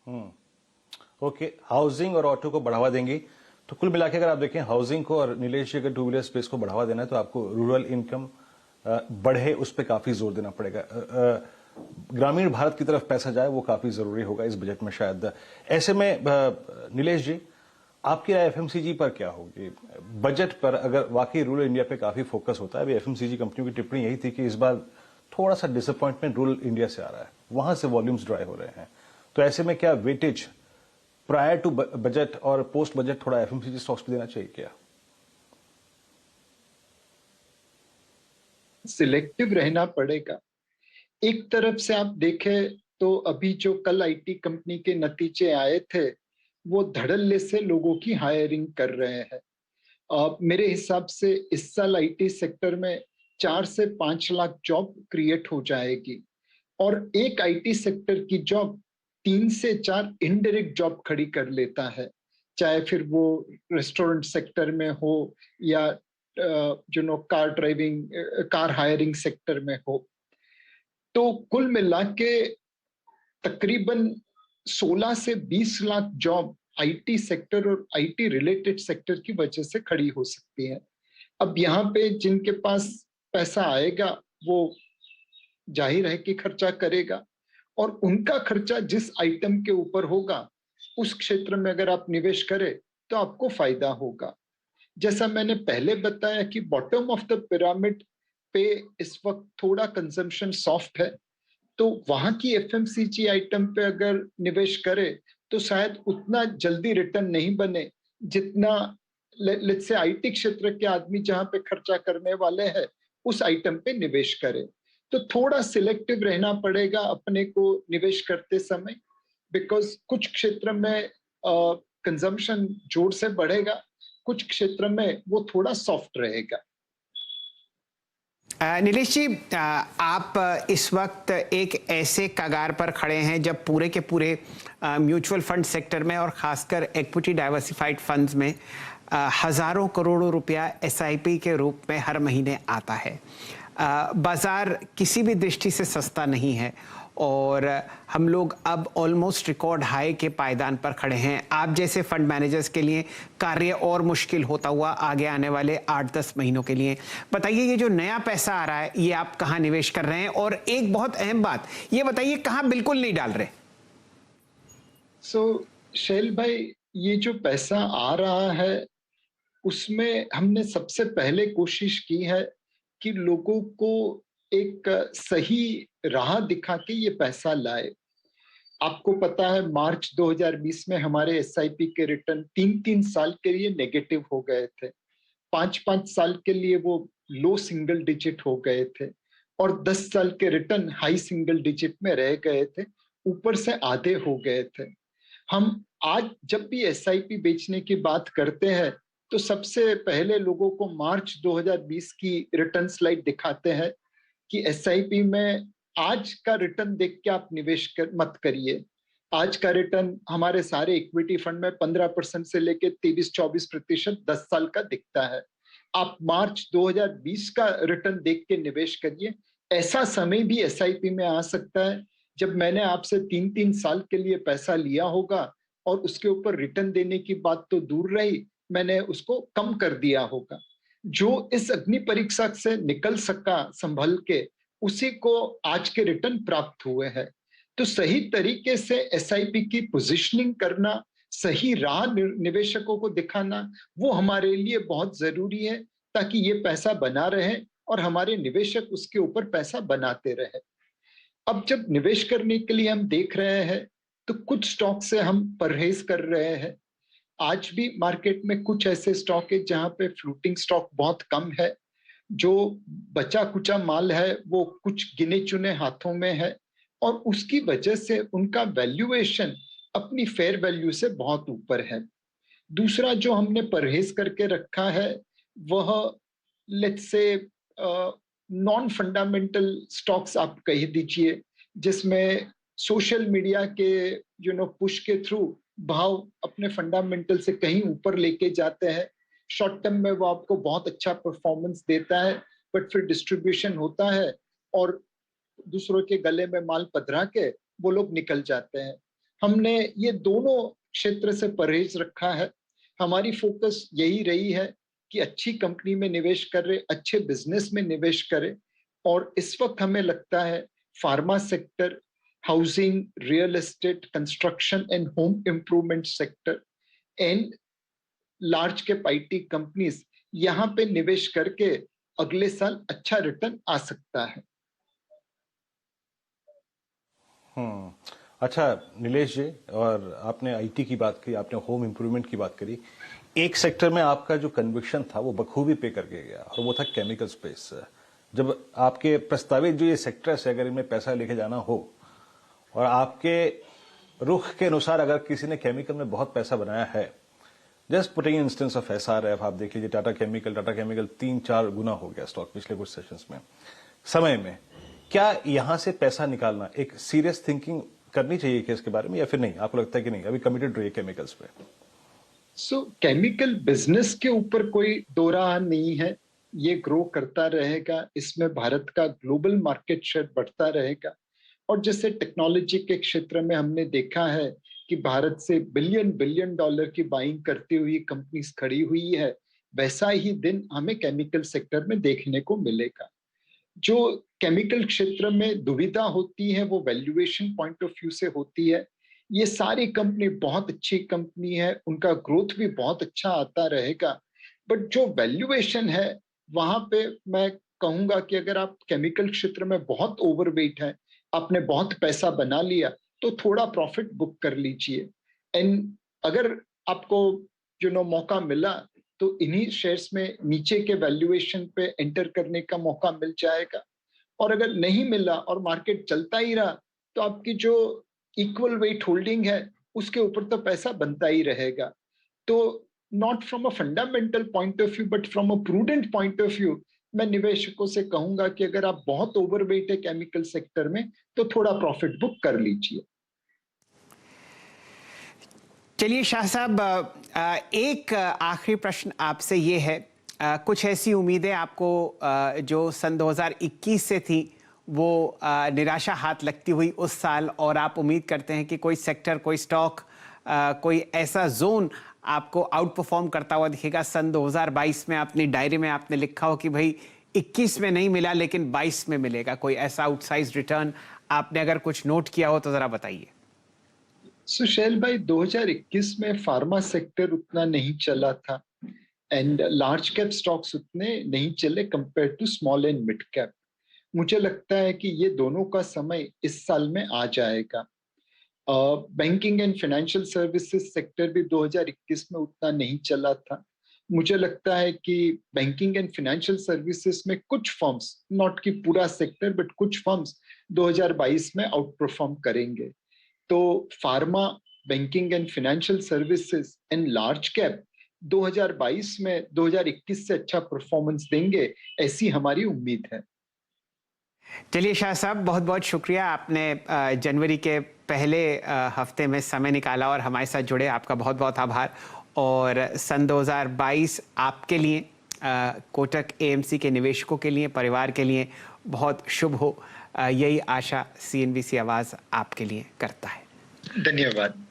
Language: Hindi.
ओके, हाउसिंग और ऑटो को बढ़ावा देंगी, तो कुल मिला के अगर आप देखें हाउसिंग को और नीलेश जी अगर टू व्हीलर स्पेस को बढ़ावा देना है तो आपको रूरल इनकम बढ़े उस पर काफी जोर देना पड़ेगा। ग्रामीण भारत की तरफ पैसा जाए वो काफी जरूरी होगा इस बजट में शायद। ऐसे में नीलेश जी, आपकी राय एफएमसीजी पर क्या होगी बजट पर? अगर वाकई रूरल इंडिया पे काफी फोकस होता है, अभी एफएमसीजी कंपनियों की टिप्पणी यही थी कि इस बार थोड़ा सा डिसअपॉइंटमेंट रूरल इंडिया से आ रहा है, वहां से वॉल्यूम्स ड्राई हो रहे हैं, तो ऐसे में क्या वेटेज प्रायर टू बजट और पोस्ट बजट थोड़ा एफएमसीजी स्टॉक्स पे देना चाहिए क्या? सिलेक्टिव रहना पड़ेगा। एक तरफ से आप देखें तो अभी जो कल आईटी कंपनी के नतीजे आए थे वो धड़ल्ले से लोगों की हायरिंग कर रहे हैं। मेरे हिसाब से इस साल आईटी सेक्टर में 4 से 5 लाख जॉब क्रिएट हो जाएगी और एक आईटी सेक्टर की जॉब 3 से 4 इनडायरेक्ट जॉब खड़ी कर लेता है, चाहे फिर वो रेस्टोरेंट सेक्टर में हो या कार हायरिंग सेक्टर में हो। तो कुल मिला के तकरीबन 16 से 20 लाख जॉब आईटी सेक्टर और आईटी रिलेटेड सेक्टर की वजह से खड़ी हो सकती है। अब यहाँ पे जिनके पास पैसा आएगा वो जाहिर है कि खर्चा करेगा और उनका खर्चा जिस आइटम के ऊपर होगा उस क्षेत्र में अगर आप निवेश करें तो आपको फायदा होगा। जैसा मैंने पहले बताया कि बॉटम ऑफ द पिरामिड पे इस वक्त थोड़ा कंजम्पशन सॉफ्ट है, तो वहां की एफएमसीजी आइटम पे अगर निवेश करे तो शायद उतना जल्दी रिटर्न नहीं बने जितना लेट्स से आईटी क्षेत्र के आदमी जहां पे खर्चा करने वाले हैं उस आइटम पे निवेश करे। तो थोड़ा सिलेक्टिव रहना पड़ेगा अपने को निवेश करते समय, बिकॉज कुछ क्षेत्र में कंजम्पशन जोर से बढ़ेगा, कुछ क्षेत्र में वो थोड़ा सॉफ्ट रहेगा। नीलेश जी, आप इस वक्त एक ऐसे कगार पर खड़े हैं जब पूरे के पूरे म्यूचुअल फंड सेक्टर में और खासकर इक्विटी डाइवर्सिफाइड फंड्स में हजारों करोड़ों रुपया एसआईपी के रूप में हर महीने आता है। बाजार किसी भी दृष्टि से सस्ता नहीं है और हम लोग अब ऑलमोस्ट रिकॉर्ड हाई के पायदान पर खड़े हैं। आप जैसे फंड मैनेजर्स के लिए कार्य और मुश्किल होता हुआ आगे आने वाले 8-10 महीनों के लिए। बताइए, ये जो नया पैसा आ रहा है ये आप कहाँ निवेश कर रहे हैं? और एक बहुत अहम बात ये बताइए, कहाँ बिल्कुल नहीं डाल रहे? शैल भाई, ये जो पैसा आ रहा है उसमें हमने सबसे पहले कोशिश की है कि लोगों को एक सही राह दिखा के ये पैसा लाए। आपको पता है मार्च 2020 में हमारे एसआईपी के रिटर्न 3-3 साल के लिए नेगेटिव हो गए थे, 5-5 साल के लिए वो लो सिंगल डिजिट हो गए थे और 10 साल के रिटर्न हाई सिंगल डिजिट में रह गए थे, ऊपर से आधे हो गए थे। हम आज जब भी एसआईपी बेचने की बात करते हैं तो सबसे पहले लोगों को मार्च 2020 की रिटर्न स्लाइड दिखाते हैं कि एसआईपी में आज का रिटर्न देख के आप निवेश मत करिए। आज का रिटर्न हमारे सारे इक्विटी फंड में 15% से लेके 23-24% 10 साल का दिखता है। आप मार्च 2020 का रिटर्न देख के निवेश करिए। ऐसा समय भी एसआईपी में आ सकता है जब मैंने आपसे 3-3 साल के लिए पैसा लिया होगा और उसके ऊपर रिटर्न देने की बात तो दूर रही, मैंने उसको कम कर दिया होगा। जो इस अग्नि परीक्षा से निकल सका संभल के, उसी को आज के रिटर्न प्राप्त हुए हैं। तो सही तरीके से एसआईपी की पोजीशनिंग करना, सही राह निवेशकों को दिखाना, वो हमारे लिए बहुत जरूरी है ताकि ये पैसा बना रहे और हमारे निवेशक उसके ऊपर पैसा बनाते रहे। अब जब निवेश करने के लिए हम देख रहे हैं तो कुछ स्टॉक से हम परहेज कर रहे हैं। आज भी मार्केट में कुछ ऐसे स्टॉक है जहां पे फ्लोटिंग स्टॉक बहुत कम है, जो बचा कुचा माल है वो कुछ गिने चुने हाथों में है और उसकी वजह से उनका वैल्यूएशन अपनी फेयर वैल्यू से बहुत ऊपर है। दूसरा जो हमने परहेज करके रखा है वह let's say non fundamental stocks आप कह दीजिए, जिसमें सोशल मीडिया के पुश के थ्रू भाव अपने फंडामेंटल से कहीं ऊपर लेके जाते हैं। शॉर्ट टर्म में वो आपको बहुत अच्छा परफॉर्मेंस देता है, बट फिर डिस्ट्रीब्यूशन होता है और दूसरों के गले में माल पधरा के वो लोग निकल जाते हैं। हमने ये दोनों क्षेत्र से परहेज रखा है। हमारी फोकस यही रही है कि अच्छी कंपनी में निवेश करें, अच्छे बिजनेस में निवेश करें। और इस वक्त हमें लगता है pharma sector, housing, real estate, construction and home improvement sector and large cap IT companies, यहाँ पे निवेश करके अगले साल अच्छा रिटर्न आ सकता है। अच्छा नीलेश जी, और आपने आईटी की बात की, आपने होम इम्प्रूवमेंट की बात करी। एक सेक्टर में आपका जो कन्विक्शन था वो बखूबी पे करके गया, और वो था केमिकल स्पेस। जब आपके प्रस्तावित जो ये सेक्टर्स है, अगर इनमें पैसा लेके जाना हो और आपके रुख के अनुसार अगर किसी ने केमिकल में बहुत पैसा बनाया है, just putting instance of SRF, आप देख लीजिए टाटा केमिकल 3-4 गुना हो गया स्टॉक पिछले कुछ सेशंस में, समय में। क्या यहां से पैसा निकालना एक सीरियस थिंकिंग करनी चाहिए कि इसके बारे में, या फिर नहीं, आपको लगता है कि नहीं अभी कमिटेड रहिए केमिकल्स पे? केमिकल बिजनेस के ऊपर कोई दो राह नहीं है, ये ग्रो करता रहेगा, इसमें भारत का ग्लोबल मार्केट शेयर बढ़ता रहेगा। और जैसे टेक्नोलॉजी के क्षेत्र में हमने देखा है कि भारत से बिलियन डॉलर की बाइंग करती हुई कंपनीज खड़ी हुई है, वैसा ही दिन हमें केमिकल सेक्टर में देखने को मिलेगा। जो केमिकल क्षेत्र में दुविधा होती है वो वैल्यूएशन पॉइंट ऑफ व्यू से होती है। ये सारी कंपनी बहुत अच्छी कंपनी है, उनका ग्रोथ भी बहुत अच्छा आता रहेगा, बट जो वैल्यूएशन है वहां पे मैं कहूंगा कि अगर आप केमिकल क्षेत्र में बहुत ओवरवेट है, आपने बहुत पैसा बना लिया, तो थोड़ा प्रॉफिट बुक कर लीजिए। एंड अगर आपको मौका मिला तो इन्हीं शेयर्स में नीचे के वैल्यूएशन पे एंटर करने का मौका मिल जाएगा। और अगर नहीं मिला और मार्केट चलता ही रहा, तो आपकी जो इक्वल वेट होल्डिंग है उसके ऊपर तो पैसा बनता ही रहेगा। तो not from a fundamental point of view but from a prudent point of view, मैं निवेशकों से कहूंगा कि अगर आप बहुत ओवरवेट है केमिकल सेक्टर में, तो थोड़ा प्रॉफिट बुक कर लीजिए। चलिए शाह साहब, एक आखिरी प्रश्न आपसे ये है, कुछ ऐसी उम्मीदें आपको जो सन 2021 से थी वो निराशा हाथ लगती हुई उस साल, और आप उम्मीद करते हैं कि कोई सेक्टर, कोई स्टॉक, कोई ऐसा जोन आपको आउट परफॉर्म करता हुआ दिखेगा सन 2022 में? अपनी डायरी में आपने लिखा हो कि भाई 21 में नहीं मिला लेकिन 22 में मिलेगा, कोई ऐसा आउटसाइज रिटर्न आपने अगर कुछ नोट किया हो तो जरा बताइए। सुशैल भाई, 2021 में फार्मा सेक्टर उतना नहीं चला था एंड लार्ज कैप स्टॉक्स उतने नहीं चले compare to small and mid cap. मुझे लगता है कि ये दोनों का समय इस साल में आ जाएगा। Banking and financial services sector भी 2021 में उतना नहीं चला था। मुझे लगता है कि बैंकिंग एंड फाइनेंशियल सर्विसेज में कुछ फर्म्स, नॉट कि पूरा सेक्टर बट कुछ फर्म्स 2022 में आउट परफॉर्म करेंगे। तो pharma, banking and financial services and large cap 2022 में 2021 से अच्छा परफॉर्मेंस देंगे, ऐसी हमारी उम्मीद है। चलिए शाह साहब, बहुत बहुत शुक्रिया, आपने जनवरी के पहले हफ्ते में समय निकाला और हमारे साथ जुड़े, आपका बहुत बहुत आभार। और सन 2022 आपके लिए, कोटक एएमसी के निवेशकों के लिए, परिवार के लिए बहुत शुभ हो, यही आशा CNBC आवाज़ आपके लिए करता है। धन्यवाद।